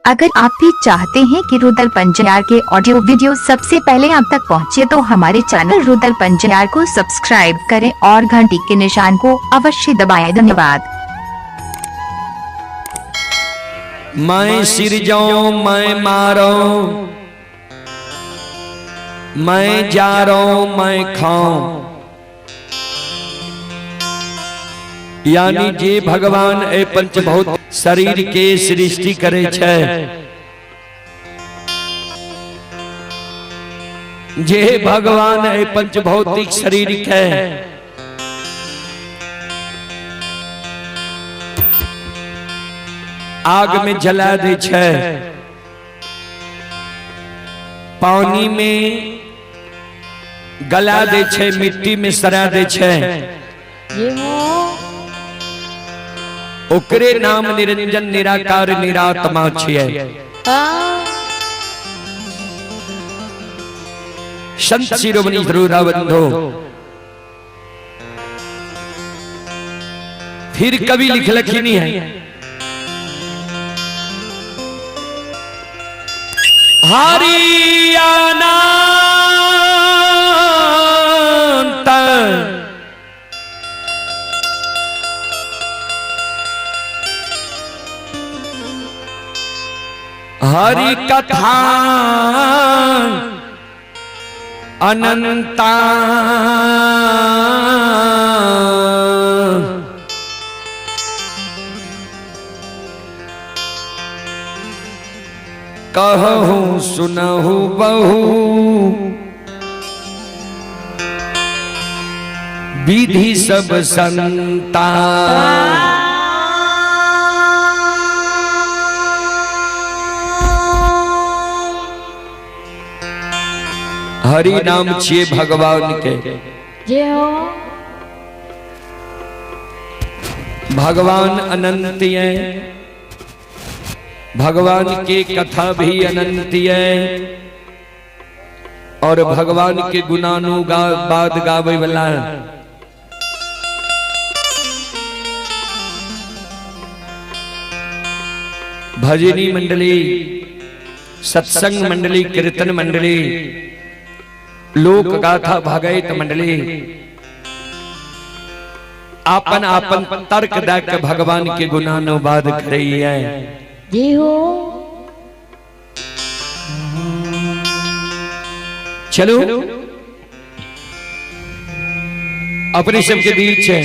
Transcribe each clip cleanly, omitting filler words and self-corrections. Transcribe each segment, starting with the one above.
अगर आप भी चाहते हैं कि रुदल पंजयार के ऑडियो वीडियो सबसे पहले आप तक पहुंचे तो हमारे चैनल रुदल पंजयार को सब्सक्राइब करें और घंटी के निशान को अवश्य दबाएं। धन्यवाद। मैं सिर जाऊं मैं मारो, मैं जा रहा मैं खाऊं, यानी जे भगवान ए पंचभौतिक शरीर के सृष्टि करे छे, जे भगवान ए पंचभौतिक शरीर के आग में जला दे छे, पानी में गला दे छे, मिट्टी में सरा दे छे, ओकरे नाम निरंजन निराकार निरात्मा छिए। संत शिरोमणि गुरुदाबंधो फिर कभी लिख लखीनी है, हरियाणा हरि कथा अनंता, कहूँ सुनहु बहु विधि सब संता, हरि नाम छिए भगवान के। भगवान अनंत है, भगवान की कथा भी अनंत है और भगवान के गुणानुगाद गावे वाला भजनी मंडली, सत्संग मंडली, कीर्तन मंडली, लोक गाथा भागवत मंडली आपन आपन तर्क देख भगवान के गुणानुवाद कर रही है। जी हो चलो अपने सबके बीच है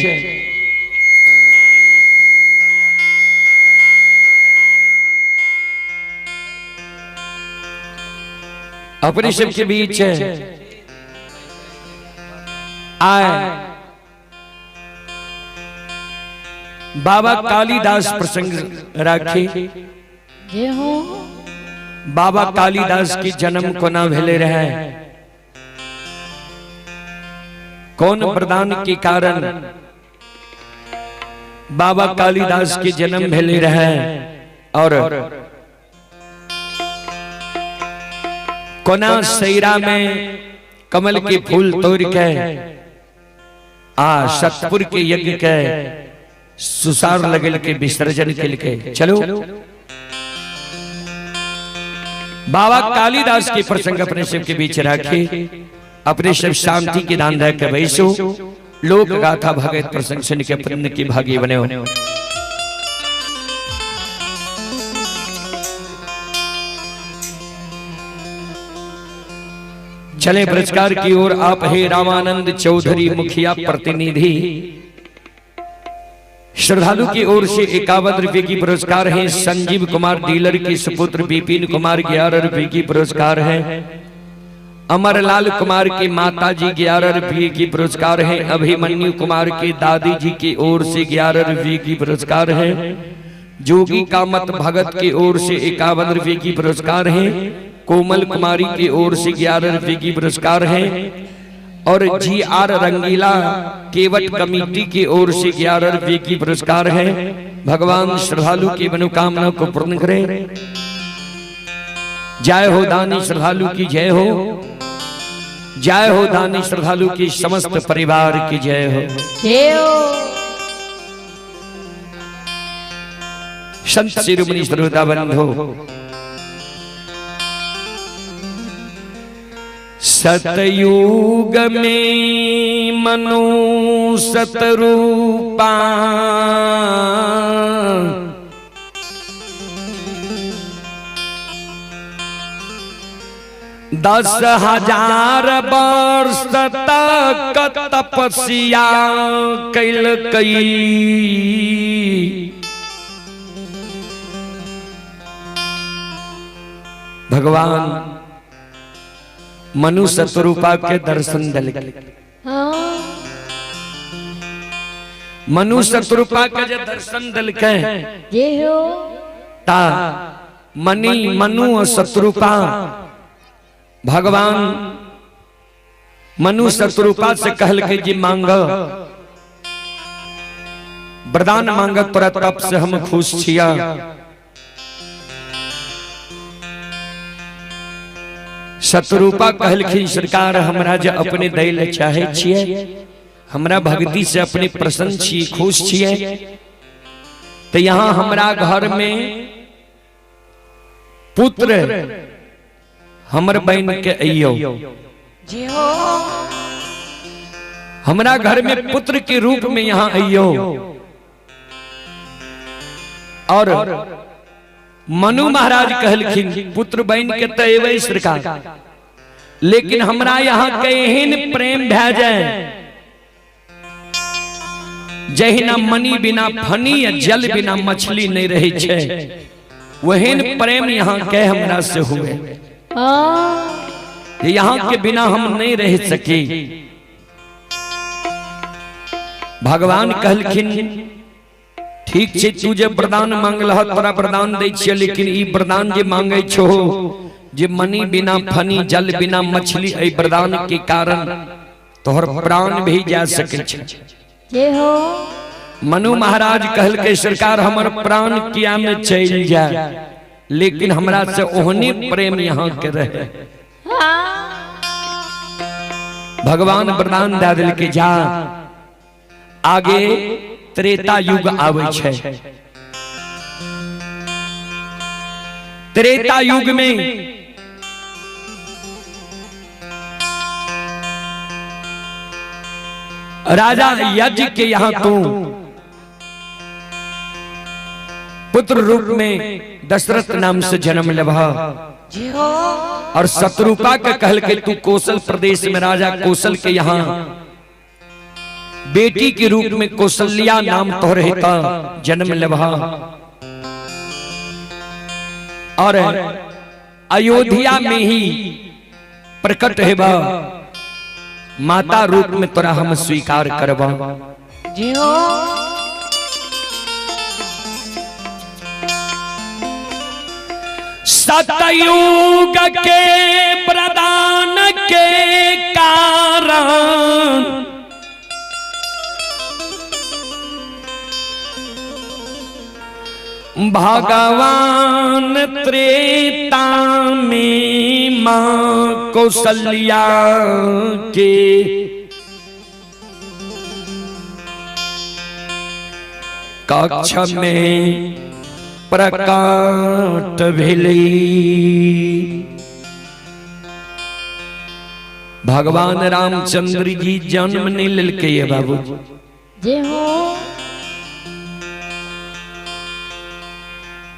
अपने सबके बीच है आए बाबा कालीदास प्रसंग राखी। बाबा कालीदास की जन्म कोना भेले रहे, कौन वरदान के कारण बाबा कालीदास की जन्म भेले रहे और कोना सैरा में कमल के फूल तोड़ के सतपुर के यज्ञ के सुसार लगल के विसर्जन के चलो बाबा कालीदास के प्रसंग अपने सब के बीच रखे, अपने सब शांति के दान रह के बैसो, लोक गाथा भगत प्रसंग सुन के पुण्य की भागी बने हो। चले पुरस्कार की ओर। आप हे रामानंद चौधरी मुखिया प्रतिनिधि, श्रद्धालु की ओर से 51 रुपए की पुरस्कार है। संजीव कुमार डीलर की सुपुत्र विपिन कुमार 11 रुपए की पुरस्कार है। अमरलाल कुमार के माता जी 11 रुपए की पुरस्कार है। अभिमन्यु कुमार के दादी जी की ओर से 11 रुपए की पुरस्कार है। जोगी कामत भगत की ओर से 51 रुपए की पुरस्कार है। कोमल कुमारी की ओर से 11 रुपए की पुरस्कार है और GR रंगीला केवट कमेटी की ओर से 11 रुपए की पुरस्कार है। भगवान श्रद्धालु की मनोकामना को पूर्ण करे। जय हो दानी श्रद्धालु की जय हो, जय हो दानी श्रद्धालु की समस्त परिवार की जय हो। संत शिरोमणि गुरुदाबंधो सतयुग में मनु सतरूपा दस हजार वर्ष तक तपस्या कैल कई भगवान मनु सतरूपा के दर्शन दिल मनु सतरूपा के जो दर्शन दिल के ता मनी मनु और सतरूपा भगवान मनु सतरूपा से कहल के जी मांग वरदान मांग तोरा तप से हम खुश छिया। सतरूपा कहलखिन सरकार हमरा जे अपने दैल चाहे छिए हमरा भक्ति से अपने प्रसन्न छी खुश छिए तो यहाँ हमरा घर में पुत्र हमर बहन के अइयो हमरा घर में पुत्र के रूप में यहाँ अइयो और मनु महाराज कहलखिन पुत्र बहन के तो एवं सरकार लेकिन हमरा यहाँ केहन प्रेम भै जाए जहिना मनी बिना फनी या जल बिना मछली नहीं रहे छे वहन प्रेम यहाँ के हमरा से हुए यहाँ के बिना हम नहीं रह सके। भगवान कहलखिन ठीक छे तू जे वरदान मांगल तोरा वरदान दै छियै लेकिन ई वरदान जे मांगे छो जे मनी बिना फनी जल बिना मछली ए वरदान के कारण तोहर प्राण भी जा सके छे। मनु महाराज कहल के सरकार हमर प्राण किया में चल जाए लेकिन हमरा से ओहने प्रेम यहाँ के रहे। भगवान वरदान दे दिल के जा आगे त्रेता युग आवे छे। त्रेता युग में राजा यज्ञ के यहाँ तू पुत्र रूप में दशरथ नाम से जन्म लेबा और शत्रुपा के कहल के तू कौशल प्रदेश में राजा कौशल के यहाँ बेटी के रूप में कौशल्या नाम तोहरे का जन्म लेबा और अयोध्या में ही प्रकट हेबा माता रूप में तोरा हम स्वीकार करबा। सतयुग के प्रदान के कारण भगवान त्रेता में मां कौशल्या के कक्ष में प्रकट भेली। भगवान रामचंद्र जी जन्म नहीं लेके ये बाबू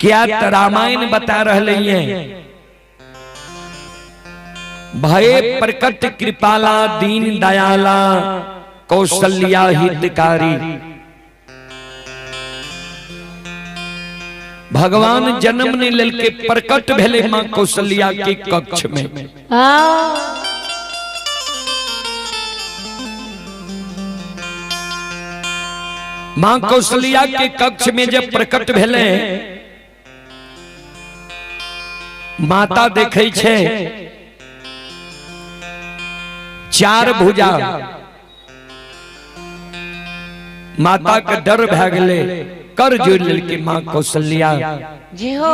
क्या रामायण बता रहे हैं भय प्रकट कृपाला दीन दयाला कौशल्या हितकारी। भगवान जन्म ने लेके प्रकट भेले मां कौशल्या के कक्ष में। मां कौशल्या के कक्ष में जब प्रकट भेले माता देखे छे चार भुजा माता के डर भै गेले कर जोड़ के मां कौशल्या जी हो।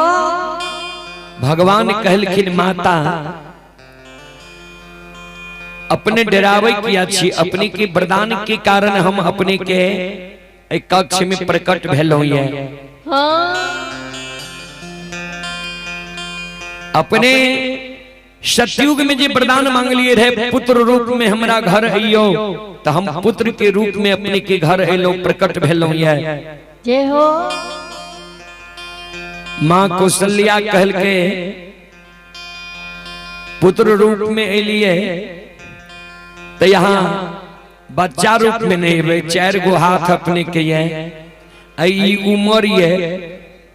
भगवान कहलखिन माता अपने डरावे किया छी अपने के वरदान के कारण हम अपने के एक कक्ष में प्रकट भेलो ये अपने सतयुग में जी वरदान मांग लिए रहे, पुत्र रूप में हमारा घर अइयो, तो हम पुत्र के रूप में अपने के घर अलो प्रकट भेलो। जय हो। माँ कौशल्या कहल के पुत्र रूप में एलिए, तो यहाँ बच्चा रूप में नहीं वे 4 गो हाथ अपने के उमर ये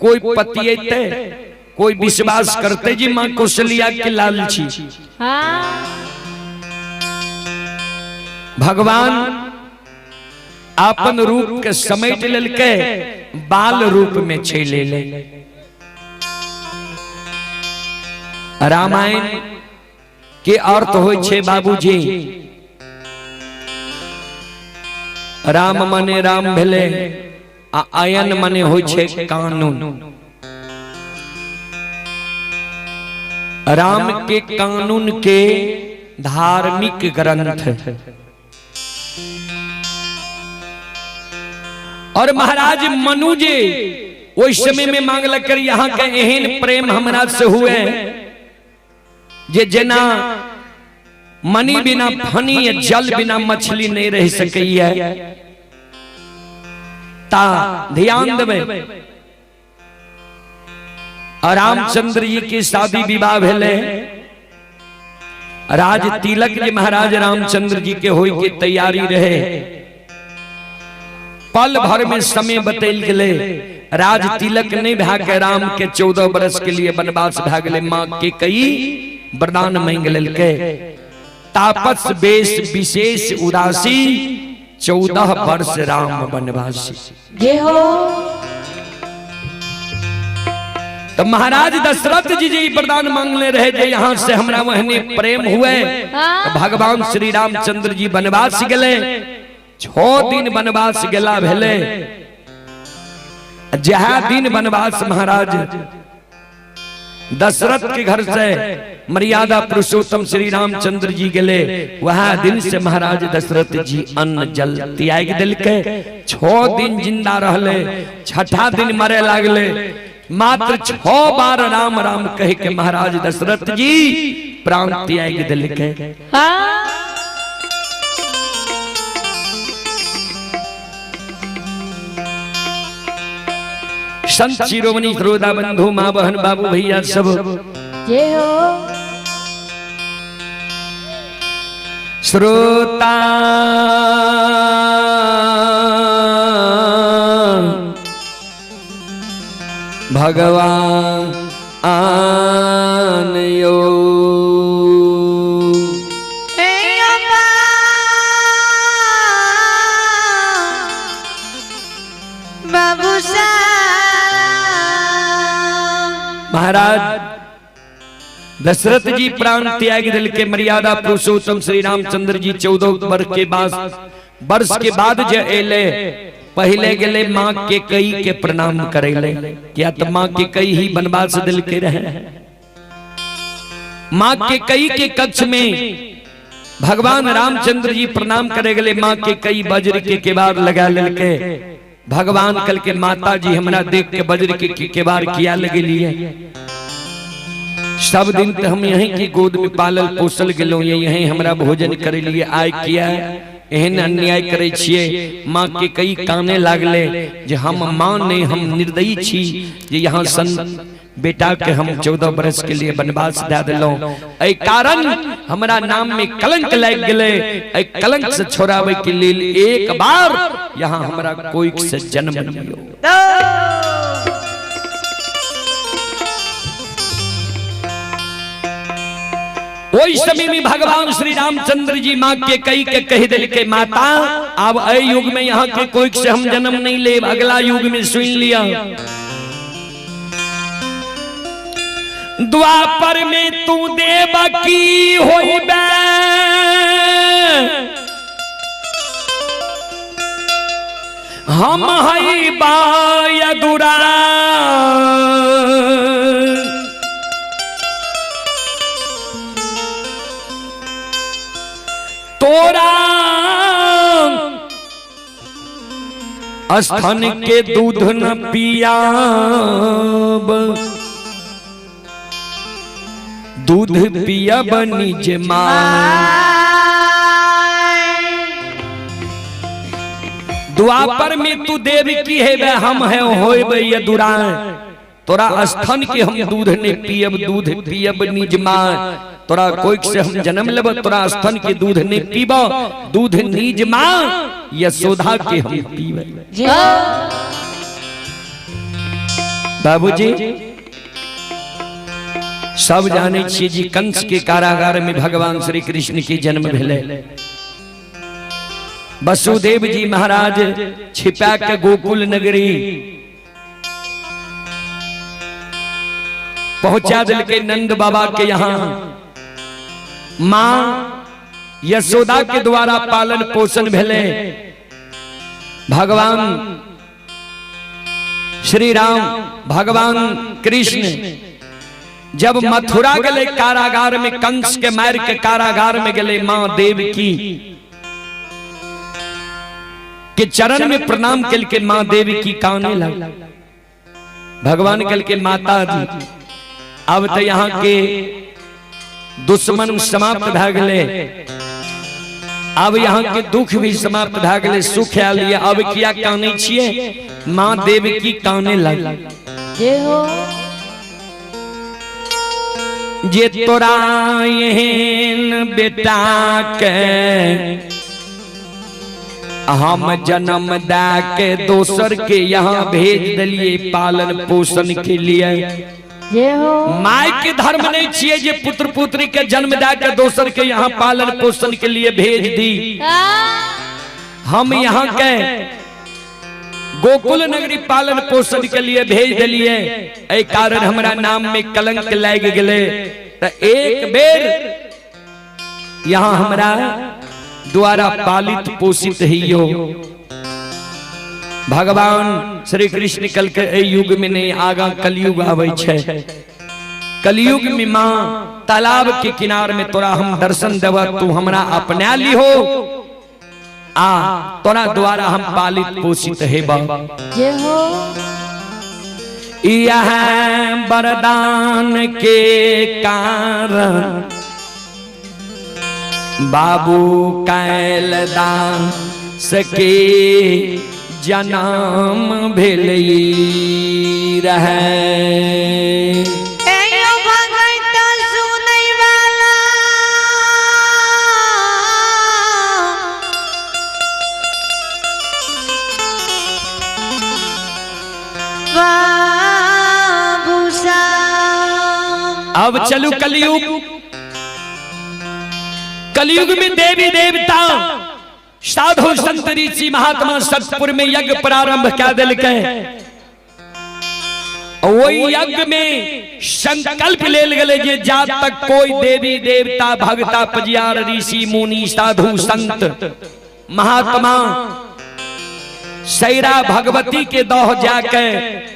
कोई पतियते कोई विश्वास करते जी माँ कौशल्या के लालची। भगवान आपन रूप के समेट लेलके बाल रूप में छे ले। रामायण के अर्थ होय छे बाबूजी, राम माने राम भेले, आयन माने होय छे कानून। राम के कानून के धार्मिक ग्रंथ, और महाराज मनु जी उस समय में मांगल कर यहाँ के एहन प्रेम हमरा से हुए जे जना मनी बिना फनी या जल बिना मछली नहीं रह सकई है। ता ध्यान देवे, रामचंद्र जी की शादी विवाह भेले, राज तिलक जी महाराज रामचंद्र जी के होय के तैयारी रहे। पल भर में समय बतल गए, राज तिलक नहीं भागे, राम के 14 वर्ष के लिए वनवास भागले। माँ के कई वरदान मांग लेलके, तापस बेश विशेष उदासी, 14 वर्ष राम वनवासी। जय हो। तो महाराज दशरथ जी जी वरदान मांगले रहे जे यहाँ से हमरा वहने प्रेम हुए। तो भगवान श्री रामचंद्र जी वनवास गए, 6 दिन वनवास गेला भेले। जहा दिन वनवास महाराज दशरथ के घर से मर्यादा पुरुषोत्तम श्री रामचंद्र जी गले, वह दिन से महाराज दशरथ जी अन्न जल त्याग दिल के 6 दिन जिंदा रहले, 6ठा दिन मरे लागले। मात्र 6 बार राम राम कह के महाराज दशरथ जी प्राण त्याग दिल के। संत शिरोमणि श्रोता बंधु माँ बहन बाबू भैया सब जय हो। श्रोता भगवान आनयो महाराज दशरथ जी प्राण त्याग दिल के मर्यादा पुरुषोत्तम श्री रामचंद्र जी 14 वर्ष के बाद जे एले, पहले गेले माँ के कई के प्रणाम करेले। क्या तो माँ के कई ही वनवास दिल के रहे। माँ के कई के कक्ष में भगवान रामचंद्र जी प्रणाम करे गले, माँ के कई वज्र के केबार लगा लेके। भगवान कल के माता जी हमरा देख के वज्र के केबार किया लगे लिए। सब दिन तो हम यहीं की गोद में पालल पोसल गेलो, यहीं हमरा भोजन करे लिए आय किया। एहन अन्याय करे छिए, माँ के कई काने लागले जे हम माँ ने हम निर्दयी छी जे यहाँ सन बेटा के हम 14 वर्ष के लिए वनवास दे दिलो। एहि कारण हमरा नाम में कलंक लग गेले। एहि कलंक से छोड़ावे के लिए एक बार यहाँ हमरा कोई से जन्म लियो। वही समय में भगवान श्री रामचंद्र जी माँ के कई के कह दिल के माता अब अय युग में यहाँ के कोई से हम जन्म नहीं ले, अगला युग में सुन लिया। द्वापर में तू देवकी होइबे, हम हई बायदुरा। तोरा स्तन के दूध न पियाब, दूध पियब निज माँ। द्वापर में तू देवी की है वे हम है होए ये दुराए, तोरा स्तन के हम दूध ने पियब, दूध पियब निज माँ। तोरा कोई से हम जन्म लेब, तोरा स्तन के दूध ने पीब, दूध निज माँ यशोदा के हम पीब। बाबूजी सब जाने छी जी कंस के कारागार में भगवान श्री कृष्ण के जन्म भेले। वसुदेव जी महाराज छिपा के गोकुल नगरी पहुंचा दिल के नंद बाबा के यहाँ। मां यशोदा के द्वारा पालन पोषण भेले। भगवान श्री राम भगवान कृष्ण जब मथुरा गले कारागार में, कंस के मार के कारागार में गले, मां देवकी के चरण में प्रणाम कल के मां देवकी काने लग। भगवान कल के माता जी अब तो यहाँ के दुश्मन समाप्त भ गए, अब यहाँ के दुख भी समाप्त भ गए, सुख आयल। अब किया काने छिए, मां देवकी काने लग। जय हो जे तोरा एहन बेटा के हम जन्म दा के दोसर के यहाँ भेज दिलिए पालन पोषण के लिए। जय हो माय के धर्म नहीं छिए जे पुत्र पुत्री के जन्म दा के दोसर के यहाँ पालन पोषण के लिए भेज दी। हम यहाँ के गोकुल नगरी पालन पोषण के लिए भेज दिलिए, ए कारण हमारा नाम में कलंक लग गए। तो एक बेर यहाँ हमारा द्वारा पालित पोषित हियो। भगवान श्री कृष्ण कल के युग में नहीं, आगा कलयुग आवे छे। कलयुग में मां तालाब के किनार में तोरा हम दर्शन देव, तू हमरा अपना ली हो, आ तोरा द्वारा हम पालित पोषित हेबा। जय हो यह वरदान के कारण बाबू कैलदान सके जन्म भेलई रहे। अब चलू कलयुग। कलयुग में देवी देवता साधु संत ऋषि महात्मा सतपुर में यज्ञ प्रारंभ कर दिल के। वही यज्ञ में संकल्प ले गए जे जा तक कोई देवी देवता भगता पजियार ऋषि मुनि साधु संत महात्मा सैरा भगवती के दह जाके,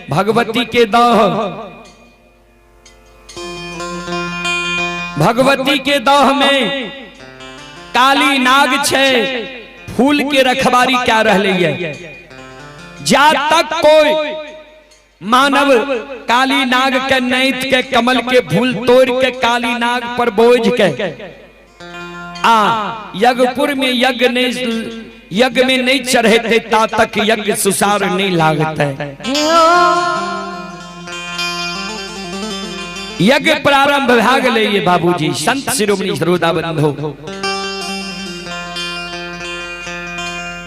भगवती के दह, भगवती के दह में काली नाग छे, फूल के रखवारी क्या रह है। जा तक कोई मानव काली नाग के नैत के कमल के फूल तोड़ के काली नाग पर बोझ के यज्ञपुर में यज्ञ में नहीं चढ़े थे, ता तक यज्ञ सुसार नहीं लागते। यज्ञ प्रारंभ भाग ले ये बाबूजी संत शिरोमणि श्रोता बंधु।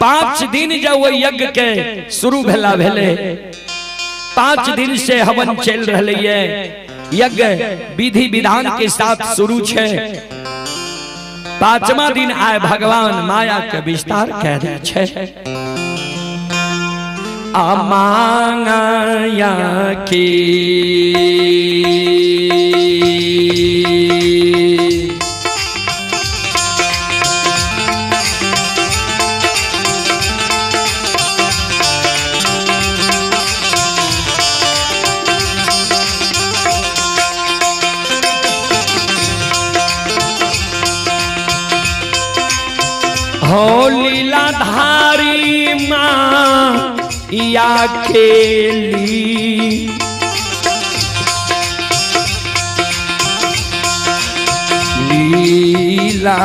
5 दिन जब वो यज्ञ के शुरू भेला भेले, 5 दिन से हवन चल रही है। यज्ञ विधि विधान के साथ शुरू छे। 5वां दिन आए भगवान माया के विस्तार कह रहे छे। अमाया की हो लीलाधारी माँ या खेली लीला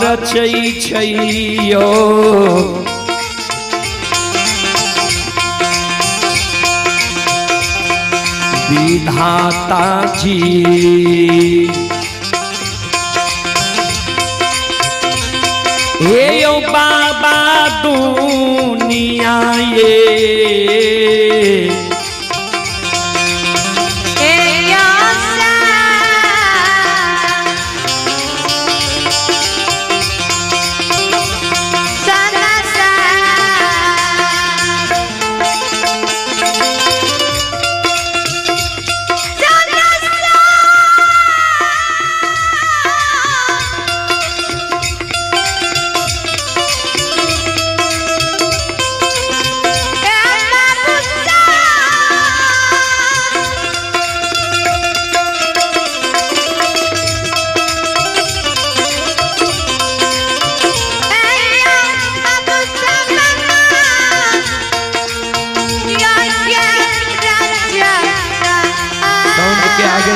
रचै छैयो विधाता जी हे यो बाबा दुनिया ये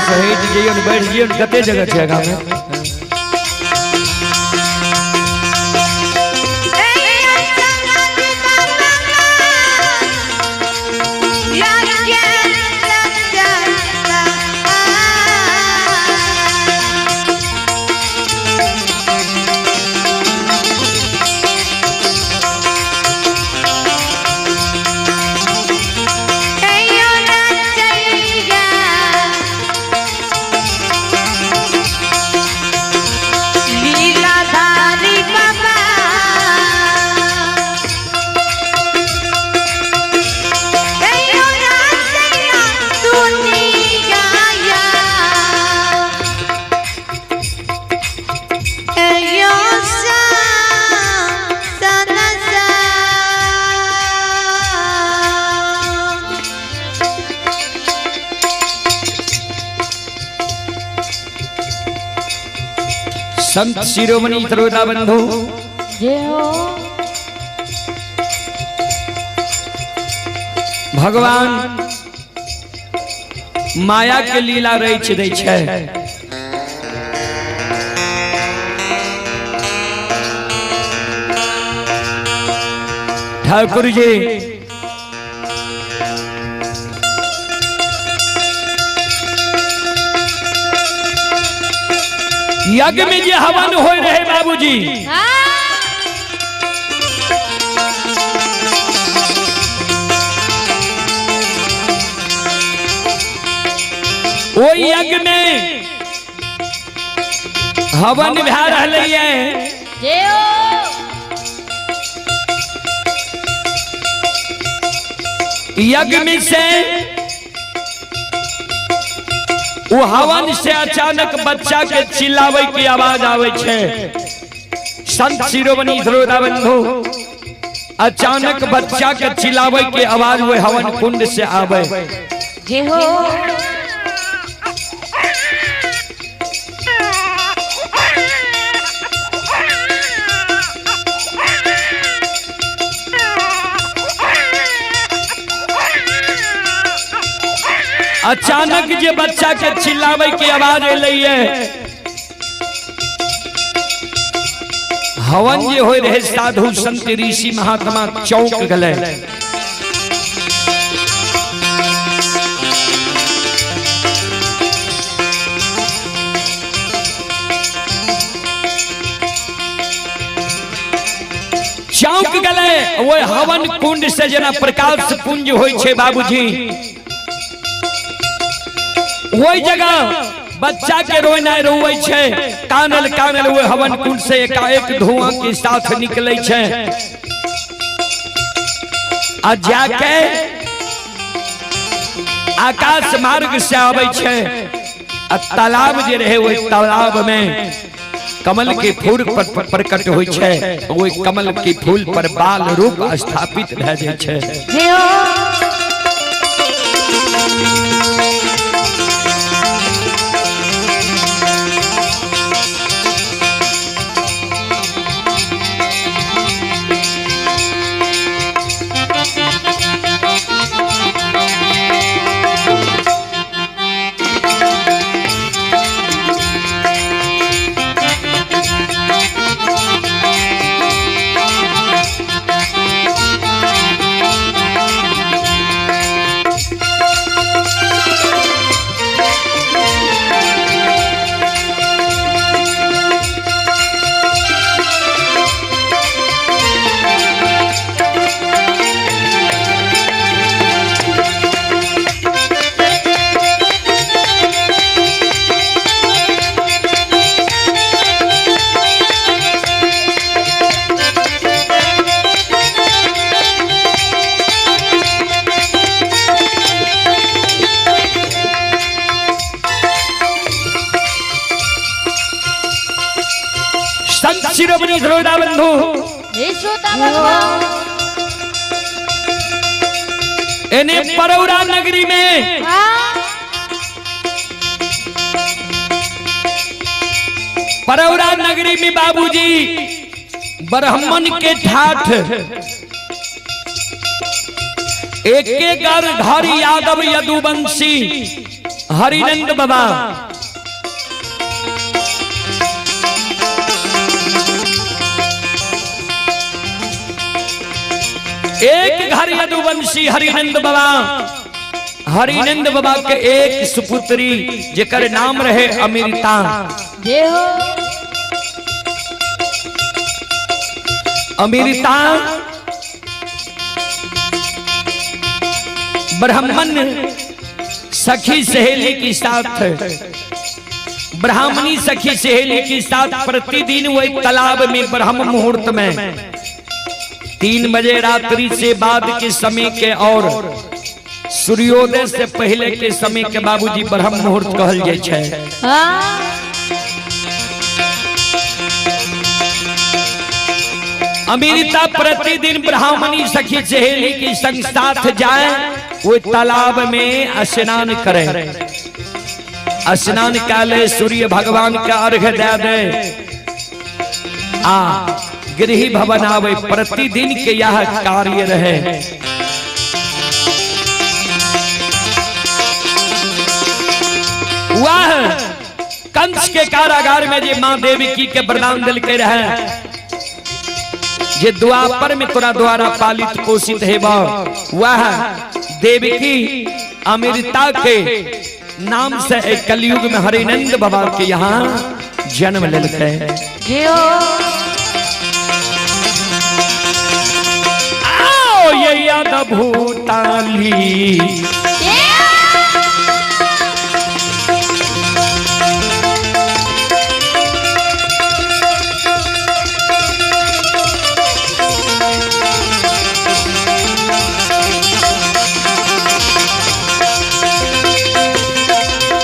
सहेज जियो बैठ जियो कते जगह छे गांव में संत शिरोमणि श्रोता बंधु जय हो भगवान माया के लीला रच दै छै ठाकुर जी यज्ञ में जे हवन हो रहे बाबूजी वो यज्ञ में हवन भा रहे यज्ञ में से वो हवन से अचानक बच्चा के चिल्लावे की आवाज आवे छे। संत शिरोमणि श्रोता बंधु अचानक बच्चा के चिल्लावे की आवाज वो हवन कुंड से आवे। जय हो अचानक जे बच्चा के चिल्लावे की आवाज एलैये हवन जे होय रहे साधु संत ऋषि महात्मा चौंक गले। चौंक गले वो हवन कुंड से जना प्रकाश पुंज होय छे बाबूजी वही जगह बच्चा के रोना रोवे छे कानल कानल वो हवन कुंड से एकाएक धुआं के साथ निकले छे आ जाके आकाश मार्ग से आवे छे आ तालाब जे रहे वो तालाब में कमल के फूल पर प्रकट होय छे वो कमल के फूल पर बाल रूप स्थापित भ जाय छे। शिरोमणि श्रोता बंधु हे श्रोता बंधु इन्हें परौरा नगरी में परौरा नगरी में बाबूजी ब्राह्मण के ठाठ एक घर यादव यदुवंशी हरिनंद बाबा एक घर यदुवंशी हरिनंद बाबा हरिनंद बाबा के एक सुपुत्री जेकर नाम रहे अमृता जय हो अमृता ब्राह्मण सखी सहेली के साथ ब्राह्मणी सखी सहेली के साथ प्रतिदिन वही तालाब में ब्रह्म मुहूर्त में 3 बजे रात्रि से बाद के समय के और सूर्योदय से पहले के समय के बाबूजी ब्रह्म मुहूर्त कहल जाय छै। अमृता प्रतिदिन ब्राह्मणी सखी सहेली के संग साथ जाए वो तालाब में स्नान करे स्नान काले सूर्य भगवान का अर्घ्य दे दे गृह भवन आवे प्रतिदिन के यह कार्य रहे। वह कंस के कारागार में जे मां देवकी के वरदान दिल के रहे जे द्वापर में तोरा द्वारा पालित पोषित है वह देवकी अमृता के नाम से एक कलयुग में हरिनंद बाबा के यहाँ जन्म लेते ये याद भूताली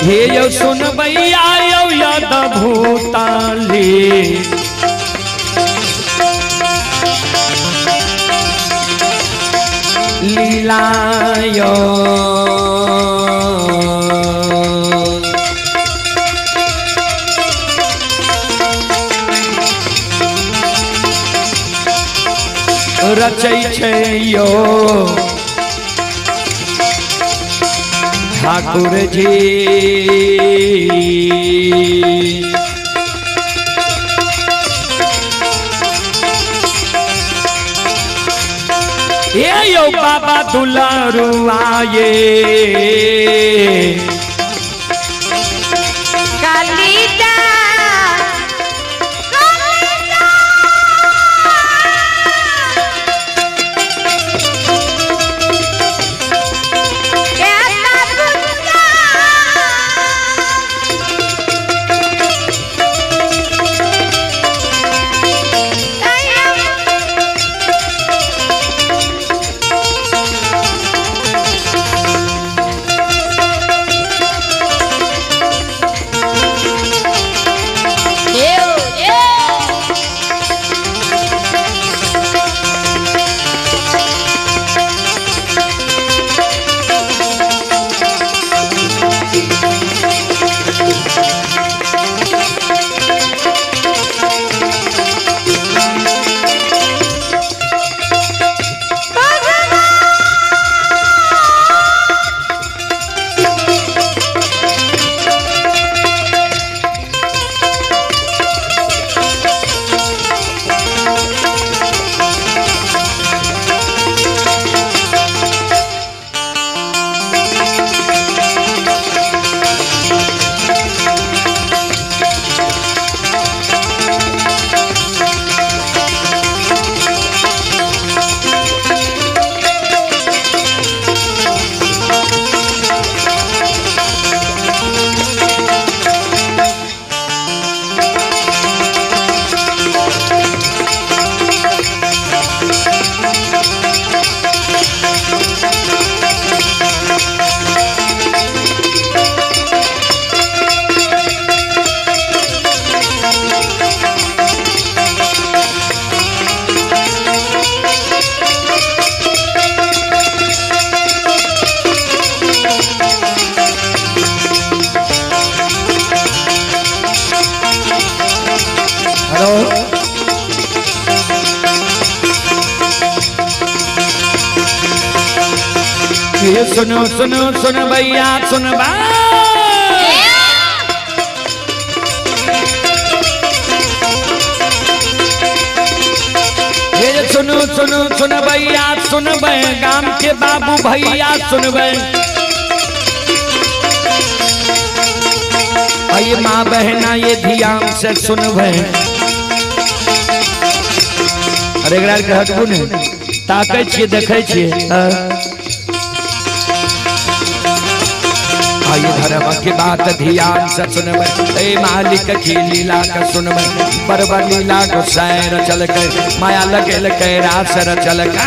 हे यो सुन भैया यो याद भूताली लीलायो रचै छै यो ठाकुर जी ये यो बाबा दुलारू आए कालिदा हेलो ये सुनो सुनो सुन भैया सुन बा सुनो सुनो सुन भैया सुन गाम के बाबू भैया सुन ये माँ बहना ये ध्यान से सुन अरे हटबू ने ताकै छियै देखै छियै आइए धर्म के बात ध्यान से सुनबै ए मालिक की लीला के सुनबै बरबर लीला को सैर चल के माया लगेल के रास चल के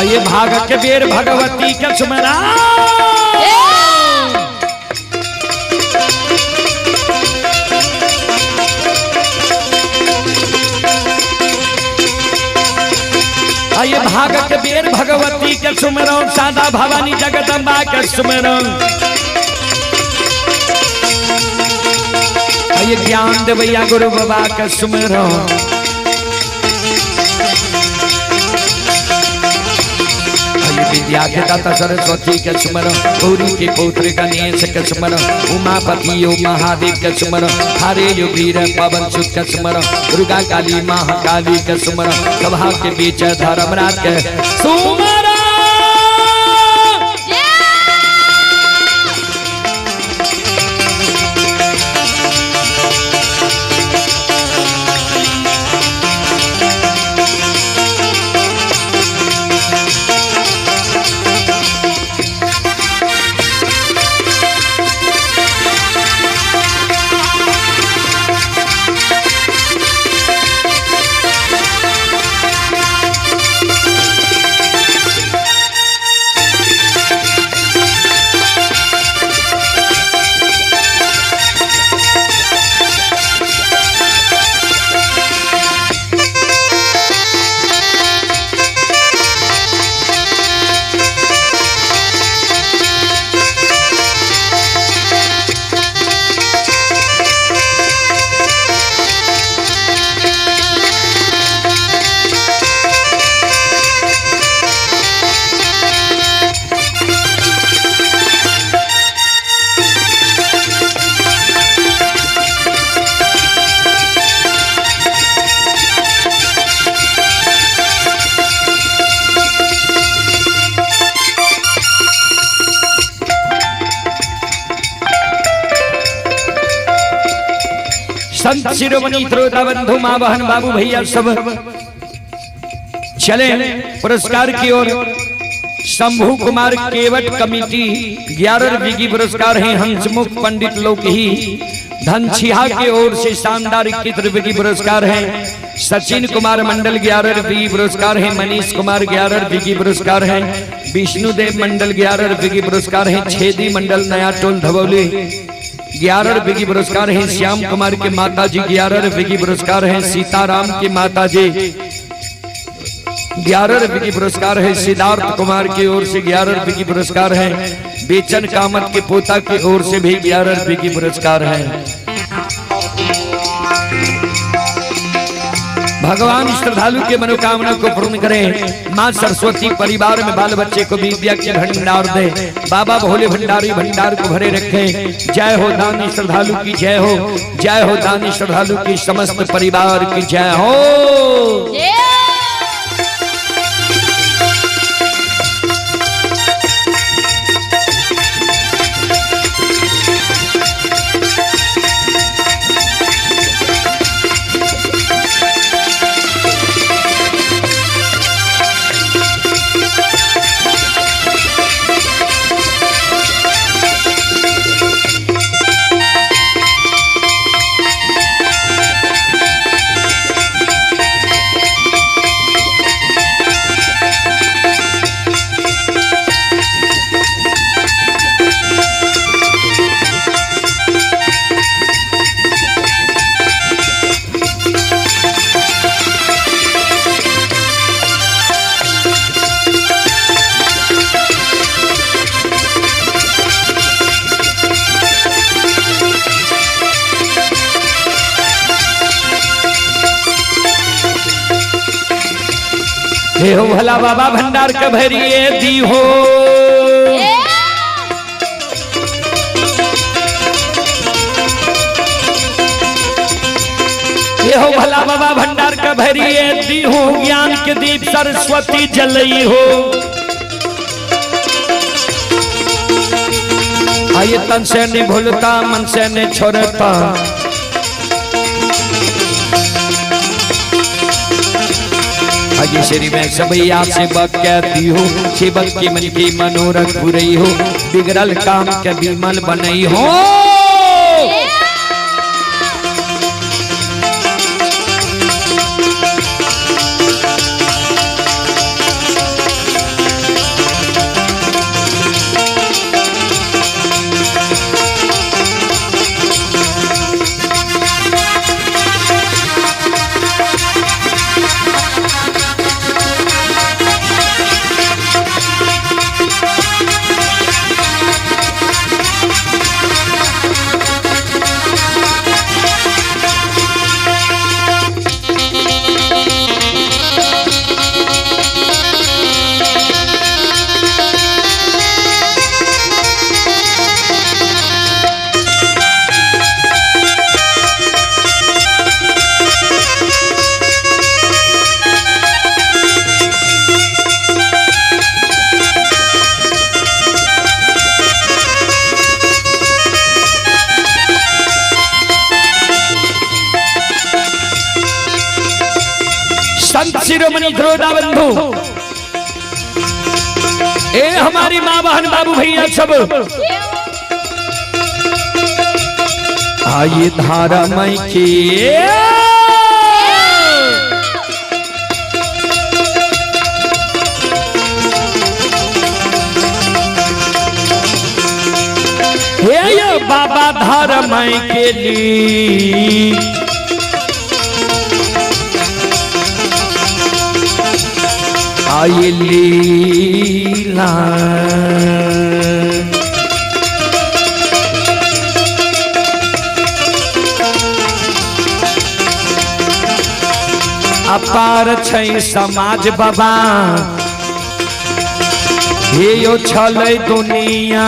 ये भाग के बेर भगवती के सुमरा ये भाग के बेर भगवती के सुमरो सादा भवानी जगदम्बा के सुमरो ये ज्ञान देवैया गुरु बाबा के सुमरो विद्या के दाता सरस्वती के सुमरो गौरी के पौत्र गणेश के सुमरो उमापति यो महादेव के सुमरो हरे यो वीर पवन सुत के सुमरो दुर्गा काली महाकाली के सुमरो सभा के बीच धर्मराज के सुमरो संत शिरोमणि श्रोता बंधु मां बहन बाबू भैया सब चले पुरस्कार की ओर। शंभू कुमार केवट कमेटी 11 विगी पुरस्कार हैं। हंसमुख पंडित लोक ही धनछिया की ओर से शानदार 21 विगी पुरस्कार हैं। सचिन कुमार मंडल 11 विगी पुरस्कार हैं। मनीष कुमार 11 विगी पुरस्कार हैं। विष्णुदेव मंडल 11 विगी पुरस्कार हैं। छेदी मंडल नया टोल धवौली 11 विगी पुरस्कार हैं। श्याम कुमार के माताजी 11 विगी पुरस्कार हैं। सीताराम की माताजी 11 विगी पुरस्कार है। सिद्धार्थ कुमार की ओर से 11 विगी पुरस्कार है। बेचन कामत के पोता की ओर से भी 11 विगी पुरस्कार है। भगवान श्रद्धालु के मनोकामना को पूर्ण करें। मां सरस्वती परिवार में बाल बच्चे को विद्या के भंडार दे। बाबा भोले भंडारी भंडार को भरे रखे। जय हो दानी श्रद्धालु की जय हो। जय हो दानी श्रद्धालु की समस्त परिवार की जय हो। हे हो भला बाबा भंडार के भरिए दी हो। हे हो भला बाबा भंडार के भरिए दी हो, ज्ञान के दीप सरस्वती जलई हो। आइए तन से नहीं भूलता मन से नहीं छोड़ता, आगे श्री में सबैया सेवक कहती हो, सेवक की मन की मनोरथ पूरी हो, बिगड़ल काम के विमल बनई हो। संत शिरोमणि ध्रुवदा बंधु, ए हमारी माँ बहन बाबू भैया सब आइए धारा मई की हे बाबा धारा मई के लिए आइए लीला। अपार छै समाज बाबा, हे यो छलै दुनिया,